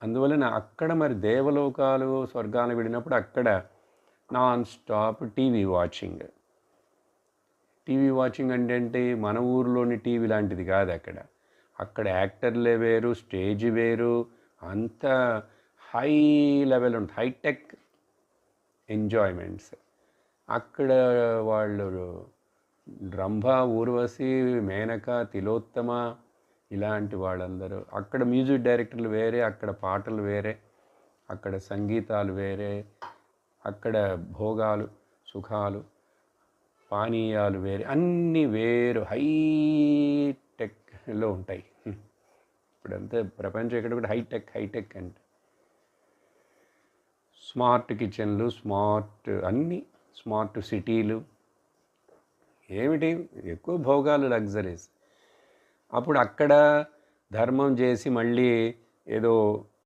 అందువలన అక్కడ మరి దేవలోకాలు, స్వర్గాన్ని విడినప్పుడు అక్కడ non stop TV watching. TV watching అంటే ఏంటి? మన ఊరిలోని టీవీ లాంటిది కాదు అక్కడ. అక్కడ యాక్టర్లే వేరు, స్టేజ్ వేరు, అంత హై లెవెల్ ఉంటుంది, హైటెక్ ఎంజాయ్మెంట్స్. అక్కడ వాళ్ళు రంభ, ఊర్వశి, మేనక, తిలోత్తమ ఇలాంటి వాళ్ళందరూ, అక్కడ మ్యూజిక్ డైరెక్టర్లు వేరే, అక్కడ పాటలు వేరే, అక్కడ సంగీతాలు వేరే, అక్కడ భోగాలు, సుఖాలు, పానీయాలు వేరే, అన్నీ వేరు హైటెక్లో ఉంటాయి. ఇప్పుడంతా ప్రపంచం ఎక్కడ కూడా హైటెక్ హైటెక్ అంటే స్మార్ట్ కిచెన్లు, స్మార్ట్ అన్నీ, స్మార్ట్ సిటీలు, ఏమిటి ఎక్కువ భోగాలు, లగ్జరీస్. అప్పుడు అక్కడ ధర్మం చేసి మళ్ళీ ఏదో